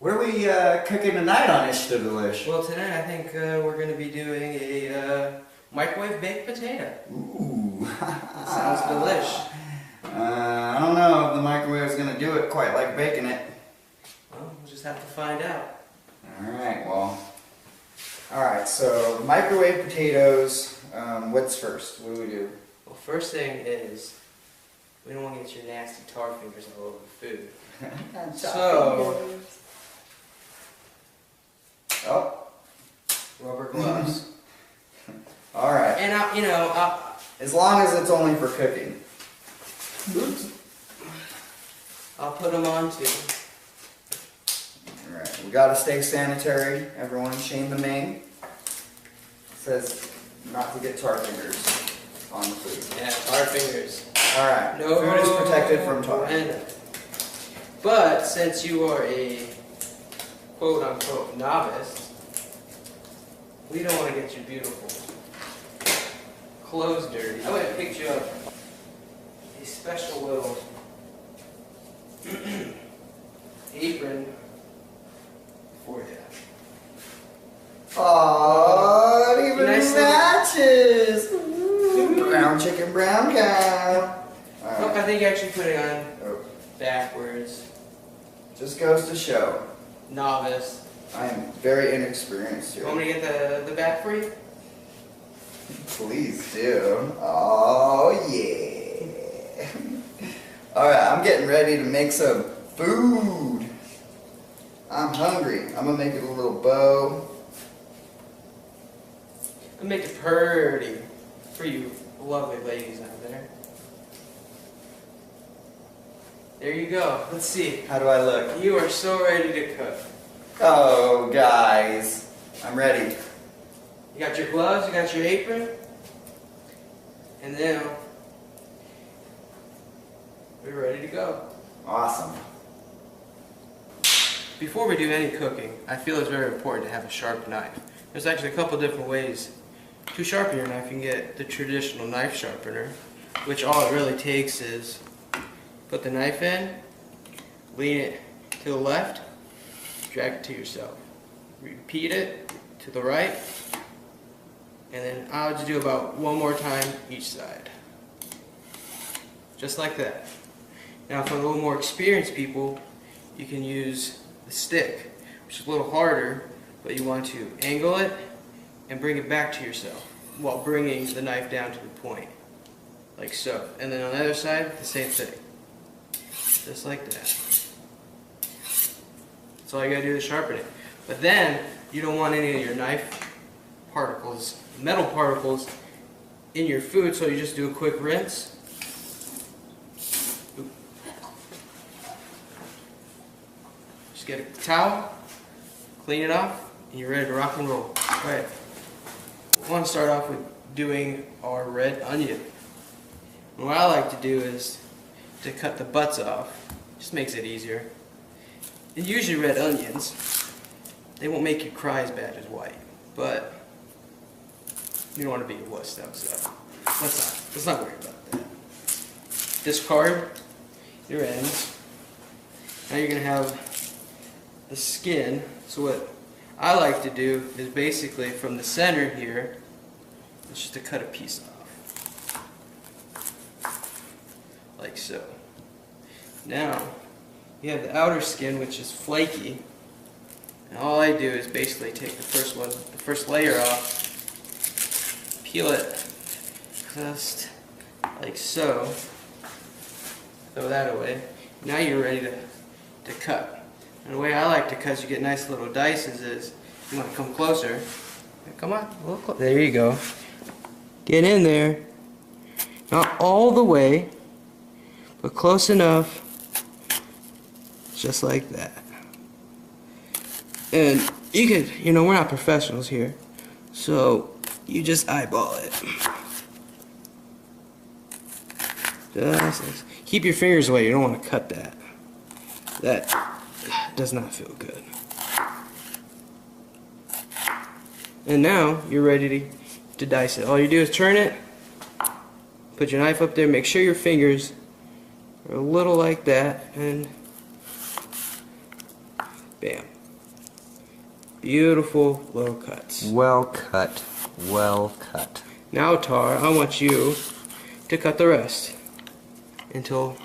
What are we cooking tonight on ISH2DELISH? Well, tonight I think we're going to be doing a microwave baked potato. Ooh. Sounds delish. I don't know if the microwave is going to do it quite like baking it. Well, we'll just have to find out. Alright, well. Alright, so microwave potatoes. What's first? What do we do? Well, first thing is, we don't want to get your nasty tar fingers all over the food. So, oh. rubber gloves. Alright. And, as long as it's only for cooking. Oops. I'll put them on too. Alright, we gotta stay sanitary, everyone. ShanDaMang says not to get tar fingers on the food. Yeah, tar fingers. Alright, No, food is protected from tar. But since you are a quote-unquote novice, we don't want to get your beautiful clothes dirty. I went and picked you up a special little apron for you. Aww, it even Nice matches! Brown chicken, brown cow. Alright. Look, I think you actually put it on Oh. backwards. Just goes to show, Novice. I am very inexperienced You here. want me to get the back for you? Please do. Oh yeah. Alright, I'm getting ready to make some food. I'm hungry. I'm gonna make it a little bow. I'll make it pretty for you lovely ladies out there. There you go. Let's see. How do I look? You are so ready to cook. Oh, guys. I'm ready. You got your gloves, you got your apron, and now we're ready to go. Awesome. Before we do any cooking, I feel it's very important to have a sharp knife. There's actually a couple different ways to sharpen your knife. You can get the traditional knife sharpener, which all it really takes is put the knife in, lean it to the left, drag it to yourself. Repeat it to the right, and then I'll just do about one more time each side. Just like that. Now for a little more experienced people, you can use the stick, which is a little harder, but you want to angle it and bring it back to yourself while bringing the knife down to the point, like so. And then on the other side, the same thing. Just like that. That's all you gotta do to sharpen it. But then, you don't want any of your knife particles, metal particles, in your food, so you just do a quick rinse. Oop. Just get a towel, clean it off, and you're ready to rock and roll. Alright. We want to start off with doing our red onion. And what I like to do is to cut the butts off. Just makes it easier. And usually red onions, they won't make you cry as bad as white, but you don't want to be a wuss though, so let's not worry about that. Discard your ends. Now you're gonna have the skin. So what I like to do is basically from the center here, it's just to cut a piece off, like so. Now, you have the outer skin, which is flaky, and all I do is basically take the first layer off, peel it just like so, throw that away. Now you're ready to cut. And the way I like to cut is you get nice little dices is, you want to come closer, come on, a little closer. There you go. Get in there, not all the way, but close enough. Just like that. And you could, we're not professionals here, so you just eyeball it. Just keep your fingers away, you don't want to cut that. That does not feel good. And now you're ready to dice it. All you do is turn it, put your knife up there, make sure your fingers are a little like that, and bam. Beautiful little cuts. Well cut. Well cut. Now, Tar, I want you to cut the rest until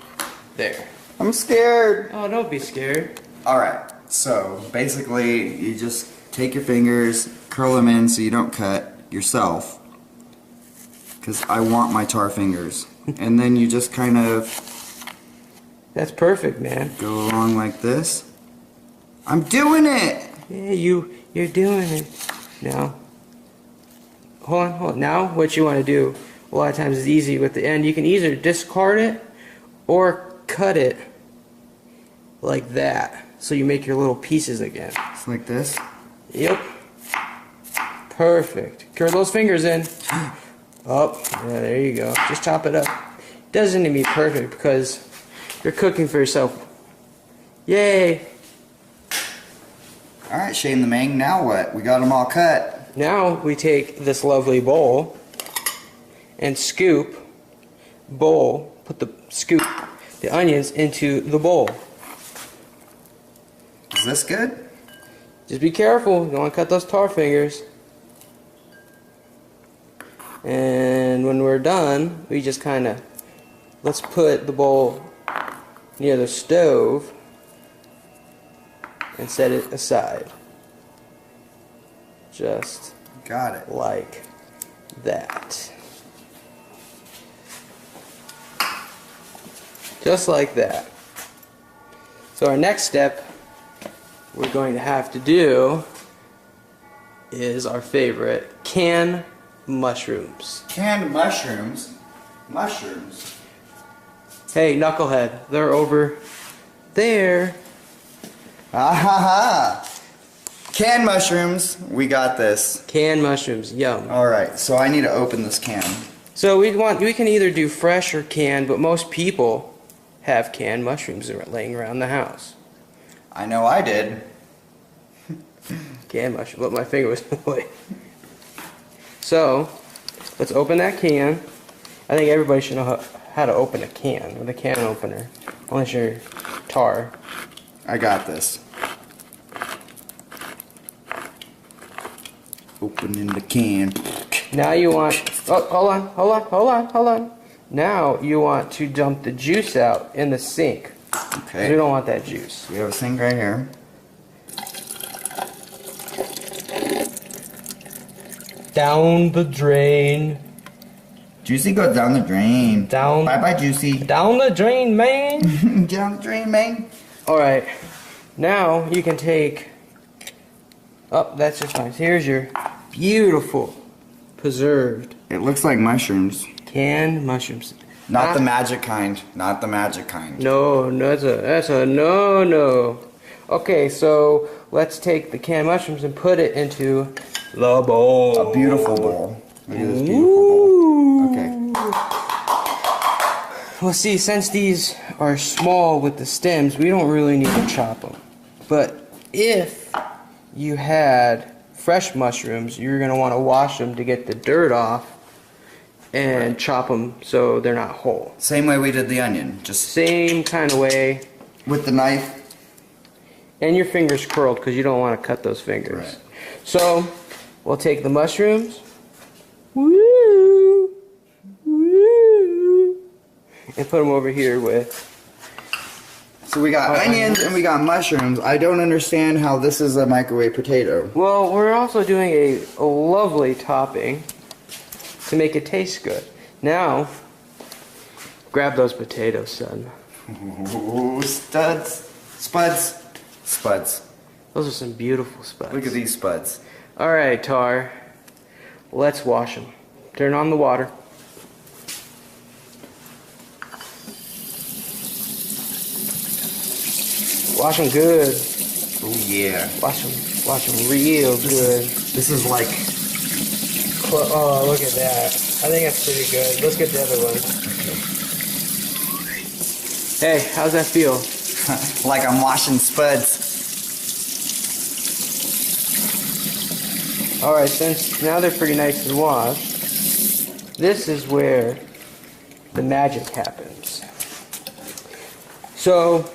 there. I'm scared. Oh, don't be scared. Alright, so basically you just take your fingers, curl them in so you don't cut yourself. Because I want my tar fingers. And then you just kind of That's perfect, man. go along like this. I'm doing it! Yeah, you're doing it. Now, hold on. Now, what you want to do, a lot of times is easy with the end. You can either discard it or cut it like that. So you make your little pieces again. It's like this. Yep. Perfect. Curl those fingers in. Oh, yeah, there you go. Just chop it up. Doesn't need to be perfect because you're cooking for yourself. Yay! Alright, ShanDaMang, now what? We got them all cut. Now we take this lovely bowl and scoop the onions into the bowl. Is this good? Just be careful, you don't want to cut those tar fingers. And when we're done, we just kind of, let's put the bowl near the stove and set it aside. Just Got it. like that. Just like that. So our next step we're going to have to do is our favorite, canned mushrooms. Canned mushrooms? Mushrooms? Hey, knucklehead, they're over there. Ah ha ha! Canned mushrooms, we got this. Canned mushrooms, yum. Alright, so I need to open this can. So we can either do fresh or canned, but most people have canned mushrooms laying around the house. I know I did. Canned mushroom, but my finger was in the way. So, let's open that can. I think everybody should know how to open a can with a can opener, unless you're tar. I got this. Opening the can. Now you want, oh, hold on. Now you want to dump the juice out in the sink. Okay. We don't want that juice. We have a sink right here. Down the drain. Juicy goes down the drain. Down. Bye bye, Juicy. Down the drain, man. Down the drain, man. Alright. Now you can take, oh, that's just fine. Here's your beautiful preserved It looks like mushrooms. canned mushrooms. Not the magic kind. Not the magic kind. No, that's a no. Okay, so let's take the canned mushrooms and put it into the bowl. A beautiful bowl. Look at this beautiful bowl. Okay. Well, see, since these are small with the stems, we don't really need to chop them. But if you had fresh mushrooms, you're going to want to wash them to get the dirt off and chop them so they're not whole. Same way we did the onion. Just Same kind of way. with the knife. And your fingers curled because you don't want to cut those fingers. Right. So, we'll take the mushrooms. Woo! Woo! And put them over here with. So we got onions and we got mushrooms. I don't understand how this is a microwave potato. Well, we're also doing a lovely topping to make it taste good. Now, grab those potatoes, son. Ooh, studs. Spuds. Spuds. Those are some beautiful spuds. Look at these spuds. Alright, Tar. Let's wash them. Turn on the water. Wash them good. Oh yeah. Wash them real good. This is like. Oh, look at that. I think that's pretty good. Let's get the other one. Hey, how's that feel? like I'm washing spuds. Alright, since now they're pretty nice and washed, this is where the magic happens. So,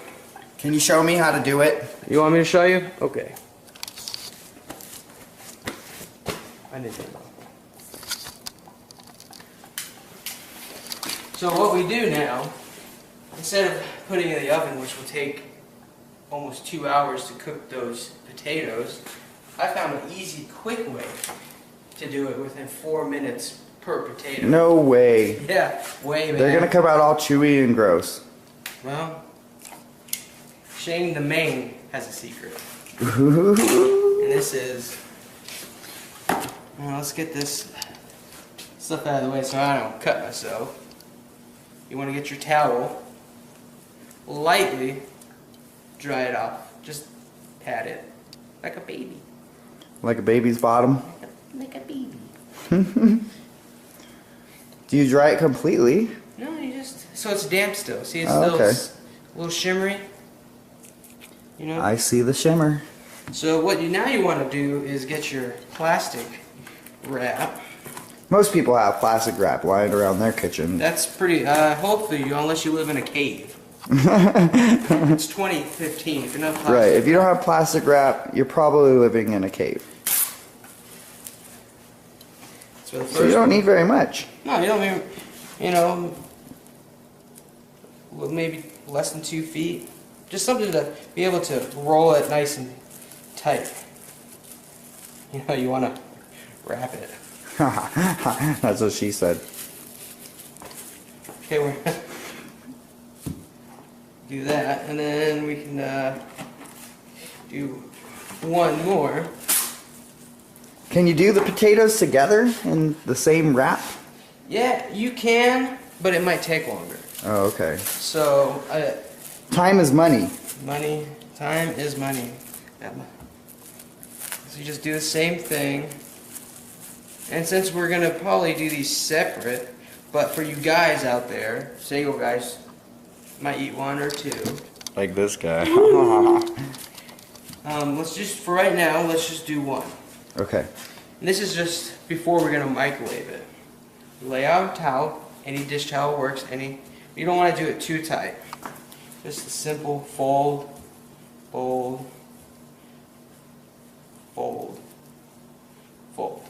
Can you show me how to do it? you want me to show you? Okay. I didn't think about that. So what we do now, instead of putting it in the oven, which will take almost 2 hours to cook those potatoes, I found an easy, quick way to do it within 4 minutes per potato. No way. Yeah, way, man. They're gonna come out all chewy and gross. Well, ShanDaMang has a secret. Ooh. And this is... Well, let's get this stuff out of the way so I don't cut myself. You want to get your towel, lightly dry it off. Just pat it like a baby. Like a baby's bottom? Like a baby. Do you dry it completely? No, you just... So it's damp still. See, it's Oh, still okay. a little shimmery. You know? I see the shimmer. So what you want to do is get your plastic wrap. Most people have plastic wrap lying around their kitchen. That's pretty, hopefully, unless you live in a cave. It's 2015, if you're not plastic. Right, if you don't have plastic wrap, you're probably living in a cave. So, the first So you don't need very much. No, you don't need, you know, well, maybe less than 2 feet. Just something to be able to roll it nice and tight. You know, you want to wrap it. That's what she said. Okay, we're do that, and then we can do one more. Can you do the potatoes together in the same wrap? Yeah, you can, but it might take longer. Oh, okay. So, Time is money. time is money. So you just do the same thing. And since we're going to probably do these separate, but for you guys out there, single guys, might eat 1 or 2. Like this guy. Let's just, for right now, let's just do 1. Okay. And this is just before we're going to microwave it. Lay out a towel. Any dish towel works. You don't want to do it too tight. Just a simple fold, fold, fold, fold.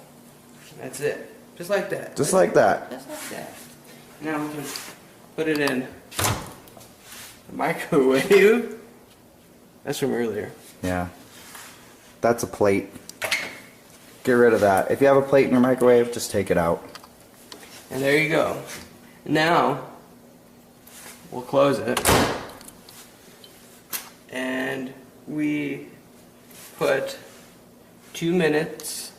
That's it. Just like that. Just like that. Just like that. Now we can put it in the microwave. That's from earlier. Yeah. That's a plate. Get rid of that. If you have a plate in your microwave, just take it out. And there you go. Now, we'll close it. And we put 2 minutes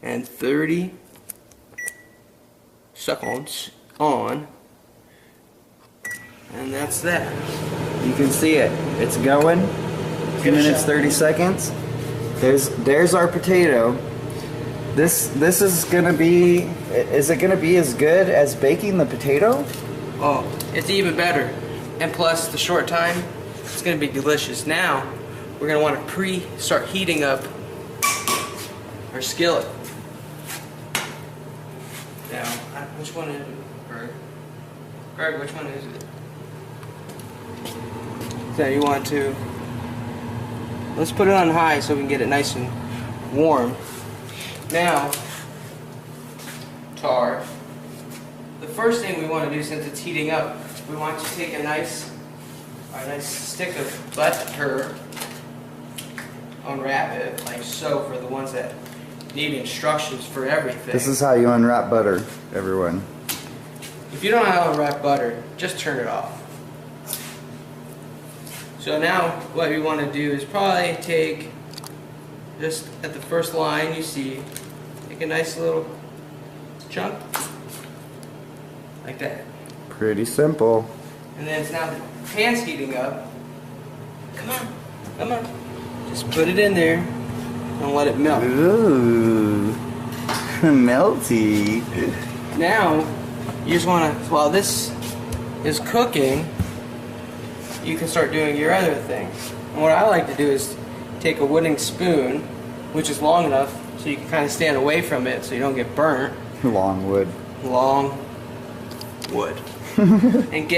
and 30 seconds on. And that's that. You can see it. It's going. 2 minutes 30 seconds. There's our potato. This is gonna be. Is it gonna be as good as baking the potato? Oh, it's even better. And plus, the short time, it's gonna be delicious. Now, we're gonna want to start heating up our skillet. Now, which one is it, Greg? Greg, which one is it? So you want to, let's put it on high so we can get it nice and warm. Now, tar. The first thing we want to do, since it's heating up, we want to take a nice stick of butter, unwrap it like so for the ones that need instructions for everything. This is how you unwrap butter, everyone. If you don't know how to unwrap butter, just turn it off. So now what we want to do is probably take, just at the first line you see, take a nice little chunk, like that. Pretty simple. And then it's now the pan's heating up. Come on, come on. Just put it in there and let it melt. Ooh, melty. Now, you just want to, while this is cooking, you can start doing your other things. And what I like to do is take a wooden spoon, which is long enough so you can kind of stand away from it so you don't get burnt. Long wood. Long wood. And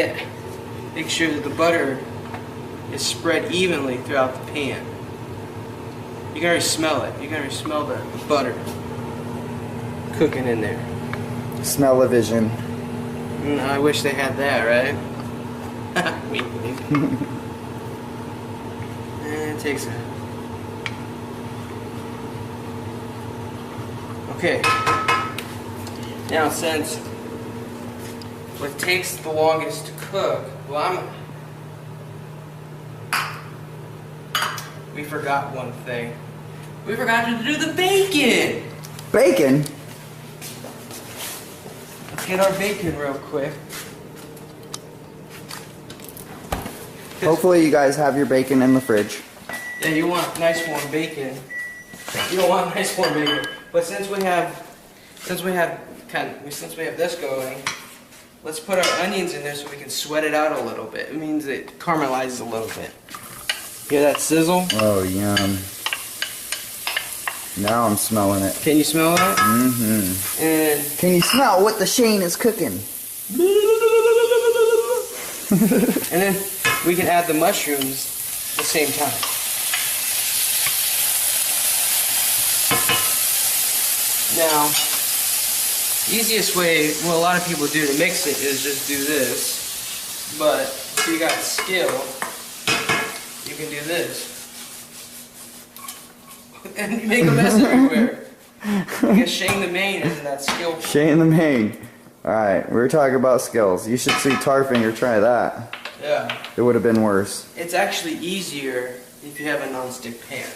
make sure that the butter is spread evenly throughout the pan. You can already smell it. You can already smell the butter cooking in there. Smell-o-vision. I wish they had that, right? Wink, wink. And it takes a... Okay. Now, since what takes the longest to cook, well, we forgot one thing. We forgot to do the bacon! Bacon? Let's get our bacon real quick. Hopefully you guys have your bacon in the fridge. Yeah, you want nice warm bacon. You don't want nice warm bacon. But since we have this going, let's put our onions in there so we can sweat it out a little bit. It means it caramelizes a little bit. Hear that sizzle? Oh, yum. Now I'm smelling it. Can you smell that? Mm-hmm. And can you smell what the Shane is cooking? and then we can add the mushrooms at the same time. Now, easiest way, what a lot of people do to mix it is just do this. But if you got skill, you can do this. And you make a mess everywhere. Because ShanDaMang isn't that skillful. ShanDaMang. Alright, we were talking about skills. You should see TarFinger try that. Yeah. It would have been worse. It's actually easier if you have a non-stick pan.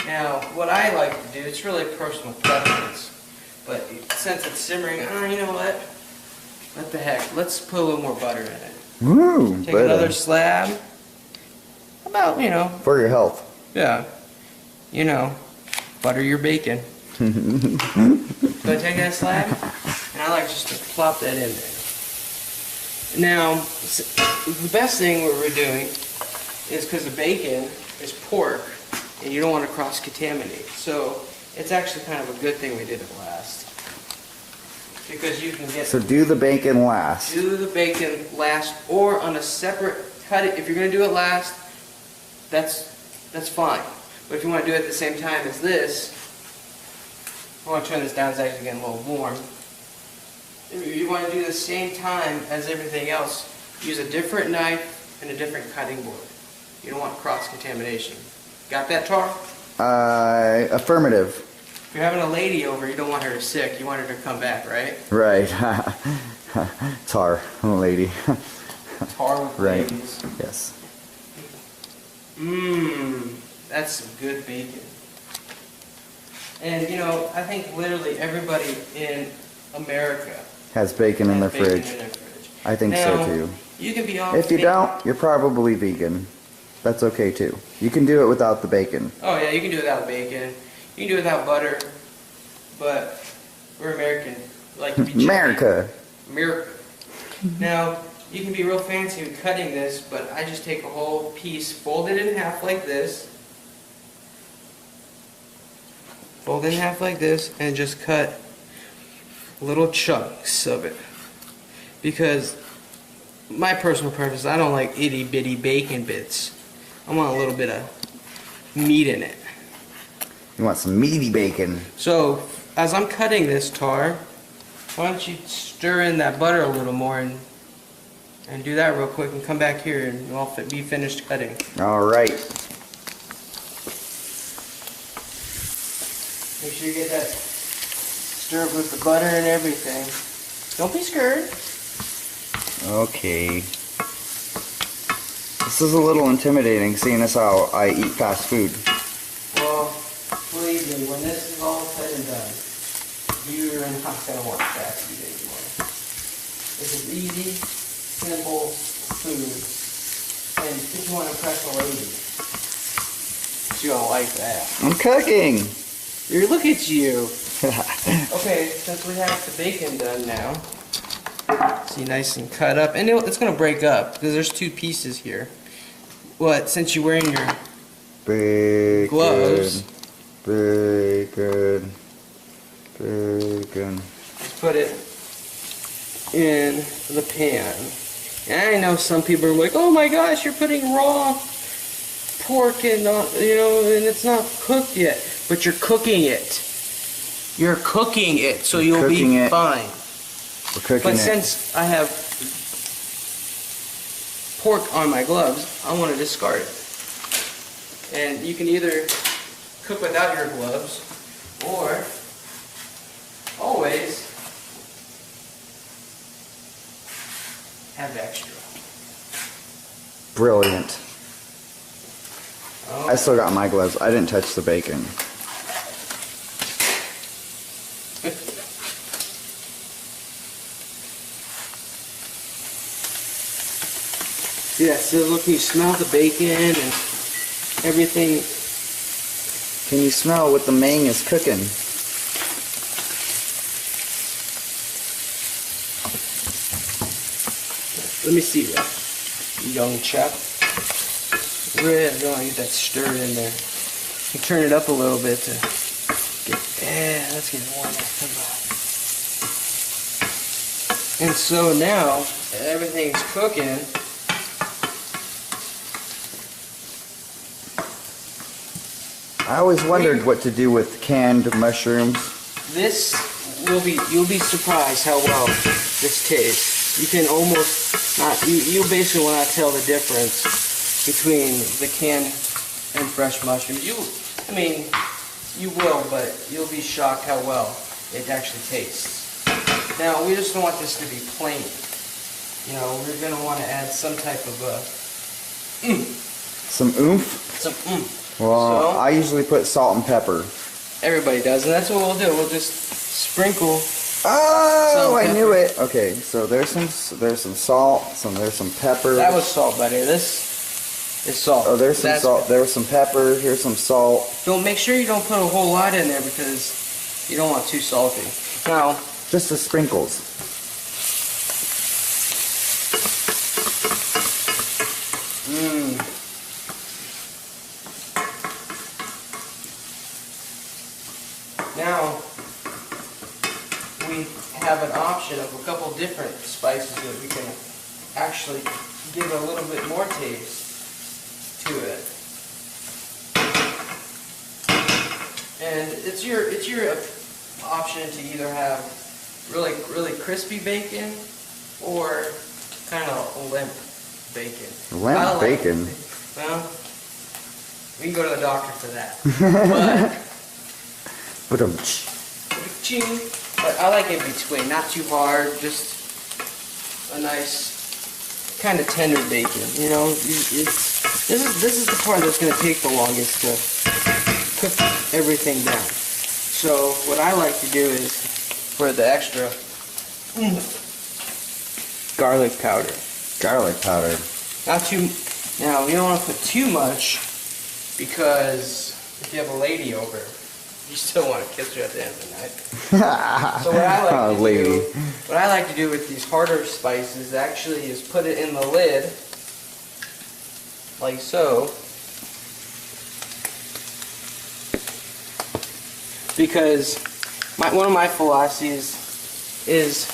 Now, what I like to do, it's really personal preference. But since it's simmering, you know what? What the heck? Let's put a little more butter in it. Woo! Take another slab. About, you know. For your health. Yeah. You know, butter your bacon. So I take that slab, and I like just to plop that in there. Now, the best thing what we're doing is because the bacon is pork, and you don't want to cross-contaminate. So it's actually kind of a good thing we did it last. Because you can get... So do the bacon last. Do the bacon last, or on a separate cut. If you're going to do it last, that's fine. But if you want to do it at the same time as this, I want to turn this down, it's actually getting a little warm. If you want to do the same time as everything else, use a different knife and a different cutting board. You don't want cross-contamination. Got that, Tar? Affirmative. If you're having a lady over, you don't want her sick. You want her to come back, right? Right. Tar, lady. Tar with right. ladies. Yes. Mmm. That's some good bacon. And you know, I think literally everybody in America has bacon in their fridge. I think now, so too. You can be off. If you don't, you're probably vegan. That's okay too. You can do it without the bacon. Oh yeah, you can do it without bacon. You can do it without butter. But we're American. Like to be America. America. Now, you can be real fancy with cutting this, but I just take a whole piece, fold it in half like this. Fold it in half like this, and just cut little chunks of it. Because my personal preference, I don't like itty bitty bacon bits. I want a little bit of meat in it. You want some meaty bacon. So, as I'm cutting this, Tar, why don't you stir in that butter a little more and do that real quick and come back here and we'll be finished cutting. Alright. Make sure you get that stirred with the butter and everything. Don't be scared. Okay. This is a little intimidating, seeing as how I eat fast food. Well, believe me, when this is all said and done, you're not going to want fast food anymore. This is easy, simple food. And if you want to impress a lady, she's going to like that. I'm cooking! Look at you! Okay, since we have the bacon done now, see, nice and cut up, and it's going to break up because there's two pieces here. But since you're wearing your Bacon. gloves, Bacon. Bacon. let's put it in the pan. And I know some people are like, "Oh my gosh, you're putting raw pork and and it's not cooked yet, but you're cooking it. You're cooking it, so you'll be fine. We're cooking but it. since I have pork on my gloves, I want to discard it. And you can either cook without your gloves, or always have extra. Brilliant. Oh. I still got my gloves. I didn't touch the bacon. Yeah, so look, you smell the bacon and everything. Can you smell what the mang is cooking? Let me see that, young chap. Really gonna get that stirred in there. You turn it up a little bit to get, let's get it warm up. Come on. And so now everything's cooking. I always wondered what to do with canned mushrooms. This you'll be surprised how well this tastes. You can almost not, you basically will not tell the difference between the canned and fresh mushrooms. I mean, you will, but you'll be shocked how well it actually tastes. Now, we just don't want this to be plain. We're going to want to add some type of Some oomph? some oomph. Well, So, I usually put salt and pepper. everybody does, and that's what we'll do. We'll just sprinkle. Oh, I pepper. knew it. Okay, so there's some salt, there's some pepper. That was salt, buddy. This is salt. Oh, there's some That's salt. There's some pepper. Here's some salt. Don't make sure you don't put a whole lot in there because you don't want too salty. Now, Just the sprinkles. now we have an option of a couple different spices that we can actually give a little bit more taste to it. And it's your option to either have really crispy bacon or kind of limp bacon. Lamb bacon. Well, we can go to the doctor for that. But I like in between, not too hard, just a nice kind of tender bacon. This is the part that's going to take the longest to cook everything down. So what I like to do is, for the extra, garlic powder. Garlic powder. Not too. Now you don't want to put too much because if you have a lady over, you still want to kiss her at the end of the night. So what I like to do with these harder spices actually is put it in the lid, like so. Because one of my philosophies is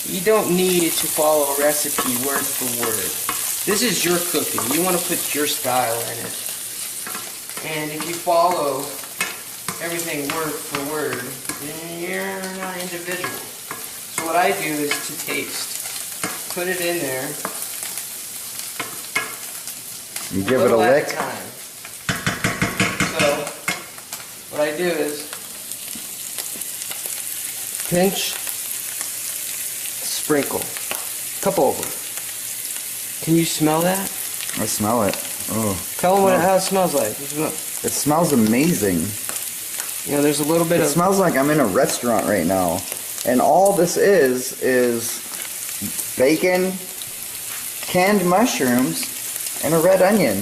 you don't need to follow a recipe word for word. This is your cooking. You want to put your style in it. And if you follow everything word for word, then you're not individual. So what I do is to taste. Put it in there. You give it a lick. At a time. So what I do is pinch, sprinkle, cup over. Can you smell that? I smell it. Oh. Tell them how it smells like. It smells amazing. There's a little bit It of... smells like I'm in a restaurant right now. And all this is bacon, canned mushrooms, and a red onion.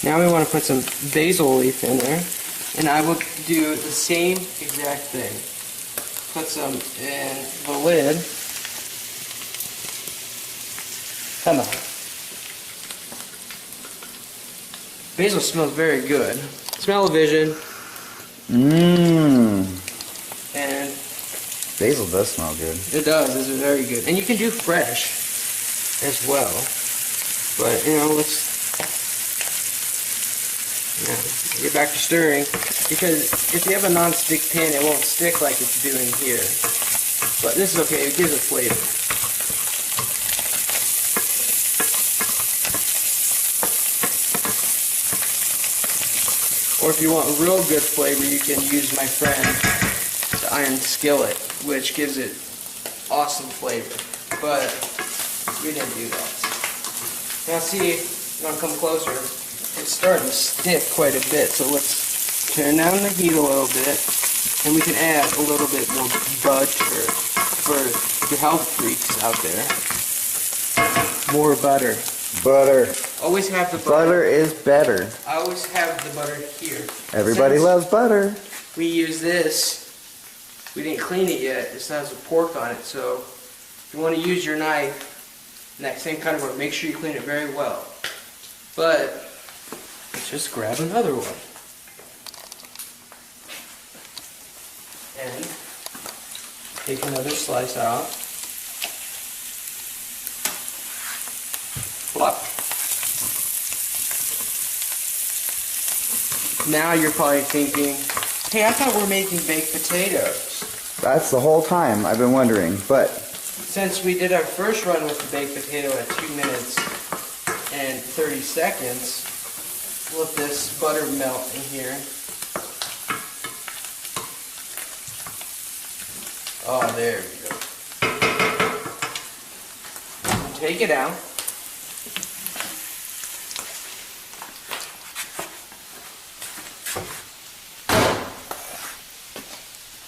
Now we want to put some basil leaf in there. And I will do the same exact thing. Put some in the lid. Come on. Basil smells very good. Smell-o-vision. Mmm. And Basil does smell good. it does. It's very good. And you can do fresh as well. But, let's Yeah, get back to stirring, because if you have a non-stick pan, it won't stick like it's doing here. But this is okay, it gives it flavor. Or if you want real good flavor, you can use my friend, the iron skillet, which gives it awesome flavor. But we didn't do that. Now see, you want to come closer, it's starting to stick quite a bit, so let's turn down the heat a little bit, and we can add a little bit more butter for the health freaks out there. More butter. Butter. Always have the butter. Butter is better. I always have the butter here. Everybody loves butter. We use this. We didn't clean it yet. This has a pork on it, so if you want to use your knife in that same kind of way, make sure you clean it very well. But let's just grab another one. And take another slice out. Flop. Now you're probably thinking, hey, I thought we're making baked potatoes. That's the whole time I've been wondering, but Since we did our first run with the baked potato at 2 minutes and 30 seconds, let this butter melt in here. Oh, there we go. Take it out.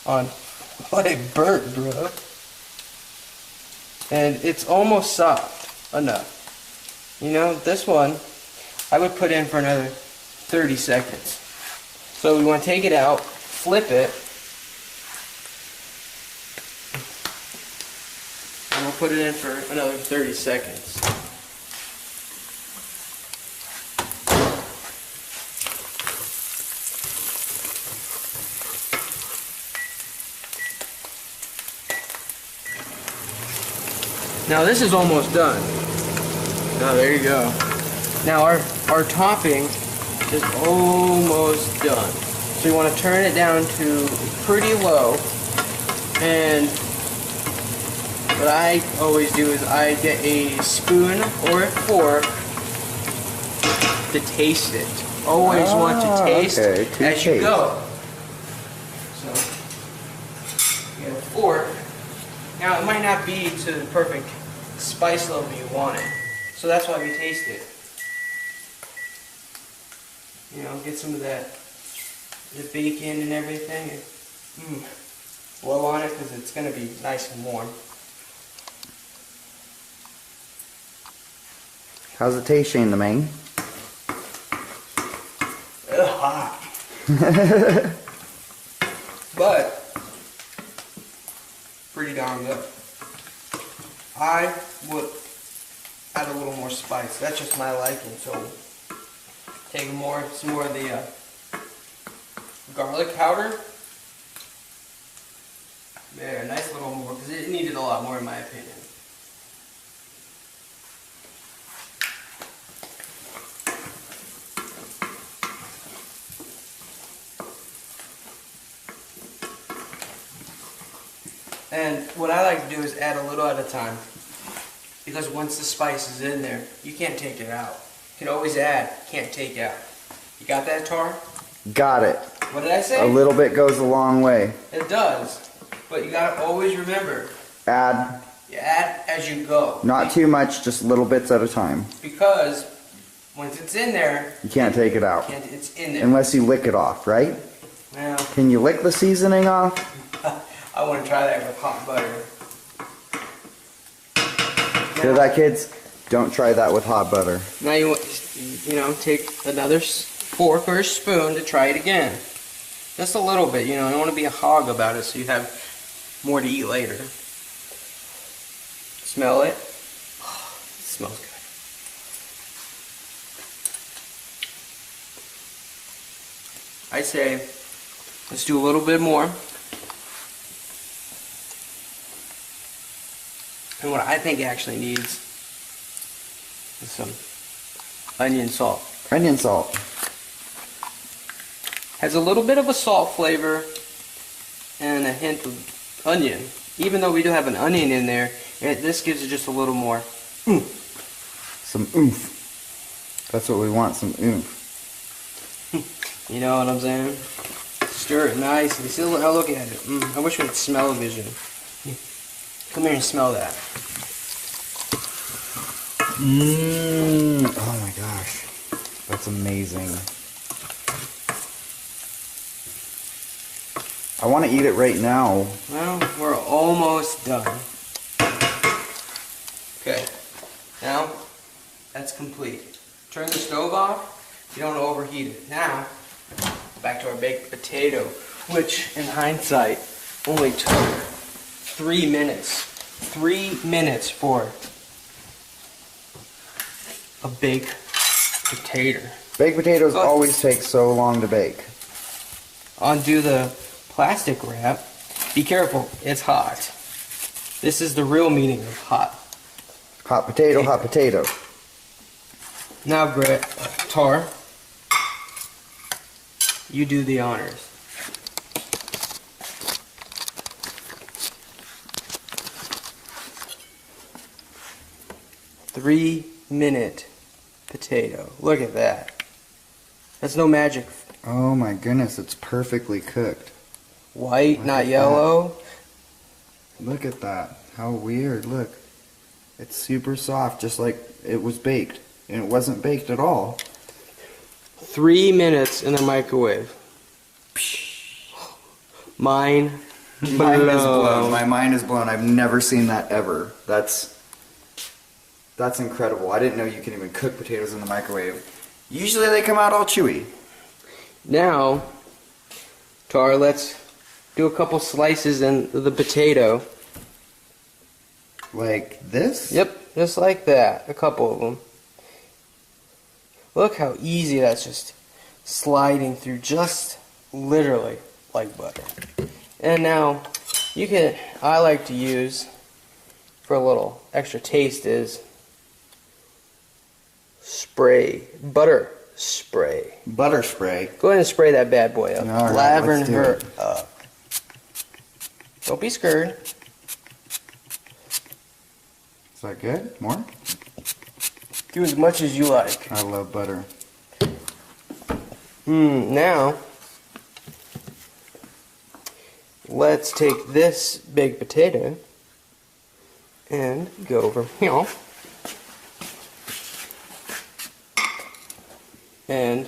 On what it burnt, bro. And it's almost soft enough. You know, this one I would put in for another 30 seconds. So we want to take it out, flip it, and we'll put it in for another 30 seconds. Now this is almost done. Oh, there you go. Now our topping is almost done. So you want to turn it down to pretty low. And what I always do is I get a spoon or a fork to taste it. Always want to taste as you go. So you get a fork. Now it might not be to the perfect spice level you want it, so that's why we taste it. You know, get some of that, the bacon and everything, and blow on it because it's going to be nice and warm. how's it taste, ShanDaMang? It's hot. But pretty darn good. I would add a little more spice. That's just my liking. So take some more of the garlic powder. There, a nice little more, because it needed a lot more in my opinion. And what I like to do is add a little at a time, because once the spice is in there, you can't take it out. You can always add, can't take out. You got that, Tar? Got it. What did I say? A little bit goes a long way. It does, but you gotta always remember, Add. you add as you go. Not too much, just little bits at a time. Because once it's in there, You can't take it out. it's in there. Unless you lick it off, right? Well, Can you lick the seasoning off? I want to try that with hot butter. Hear that, kids? Don't try that with hot butter. Now you know, take another fork or a spoon to try it again. Just a little bit, you know, you don't want to be a hog about it so you have more to eat later. Smell it. Oh, it smells good. I say, let's do a little bit more. And what I think it actually needs is some onion salt. Onion salt. Has a little bit of a salt flavor and a hint of onion. Even though we do have an onion in there, this gives it just a little more oomph. Some oomph. That's what we want, some oomph. You know what I'm saying? Stir it nicely. See, look at it. I wish we had smell-o-vision. Come here and smell that. Oh my gosh. That's amazing. I want to eat it right now. Well, we're almost done. Okay. Now, that's complete. Turn the stove off. You don't overheat it. Now, back to our baked potato, which in hindsight only took 3 minutes. 3 minutes for a baked potato. Baked potatoes always take so long to bake. Undo the plastic wrap. Be careful, it's hot. This is the real meaning of hot. Hot potato, hot potato. Now, Tar, you do the honors. Three-minute potato. Look at that. That's no magic. Oh my goodness, it's perfectly cooked. White, not yellow. Look at that. How weird. Look. It's super soft, just like it was baked. And it wasn't baked at all. 3 minutes in the microwave. Mine is blown. My mind is blown. I've never seen that ever. That's incredible. I didn't know you can even cook potatoes in the microwave. Usually they come out all chewy. Now, Tar, let's do a couple slices in the potato. Like this? Yep, just like that. A couple of them. Look how easy that's just sliding through, just literally like butter. And now, I like to use, for a little extra taste, is butter spray. Butter spray. Go ahead and spray that bad boy up. All right, Lavern let's do her it. up. Don't be scared. Is that good? More? Do as much as you like. I love butter. Now, let's take this baked potato and go over here. And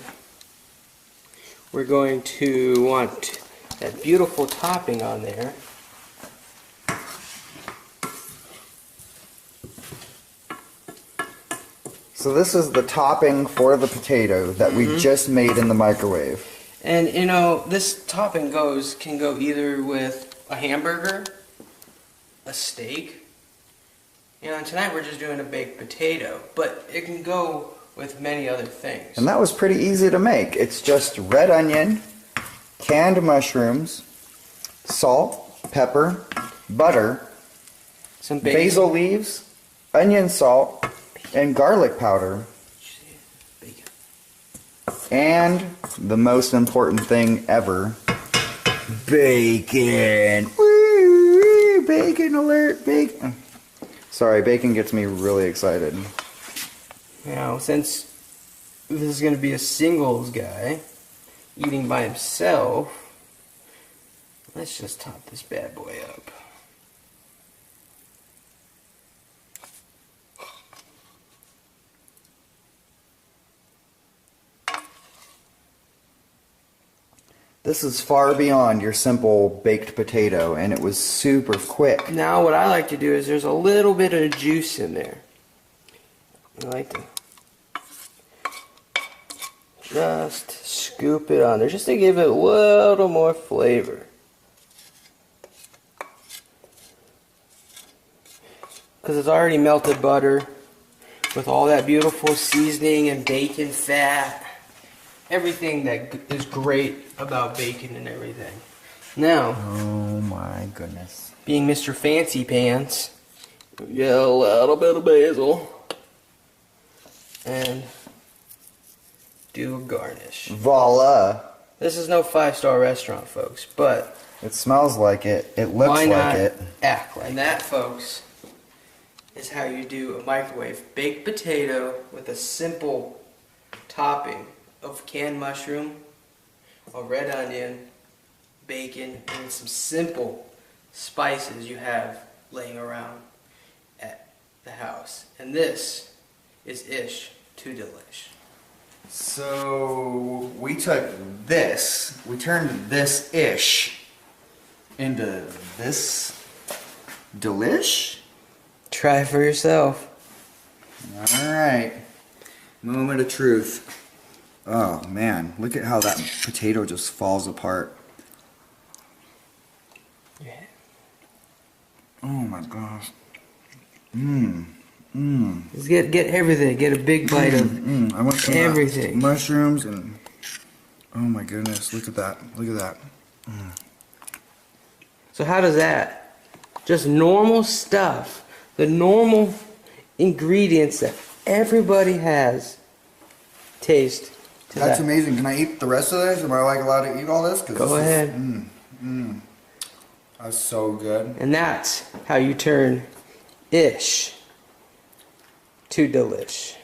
we're going to want that beautiful topping on there. So this is the topping for the potato that we just made in the microwave. And you know, this topping can go either with a hamburger, a steak. You know, and tonight we're just doing a baked potato, but it can go with many other things. And that was pretty easy to make. It's just red onion, canned mushrooms, salt, pepper, butter, Some basil leaves, onion salt, and garlic powder. Bacon. And the most important thing ever, bacon. Woo, bacon alert, bacon. Sorry, bacon gets me really excited. Now, since this is going to be a singles guy eating by himself, let's just top this bad boy up. This is far beyond your simple baked potato, and it was super quick. Now, what I like to do is there's a little bit of juice in there. I like to just scoop it on there just to give it a little more flavor. Because it's already melted butter with all that beautiful seasoning and bacon fat. Everything that is great about bacon and everything. Now, Oh my goodness. being Mr. Fancy Pants, get a little bit of basil and do a garnish. Voila. This is no 5-star restaurant, folks, but It smells like it. It looks why not like it. act like? And that, folks, is how you do a microwave baked potato with a simple topping of canned mushroom, a red onion, bacon, and some simple spices you have laying around at the house. And this is ISH2DELISH. So we took this, we turned this ish into this delish. Try it for yourself. Alright, moment of truth. Oh man, look at how that potato just falls apart. Yeah. Oh my gosh. Just get everything. Get a big bite of I want some everything. Mushrooms and oh my goodness, look at that. Look at that. So how does that? Just normal stuff. The normal ingredients that everybody has taste to That's that. amazing. Can I eat the rest of this? Am I like allowed to eat all this? Go ahead. That's so good. And that's how you turn ish to delish.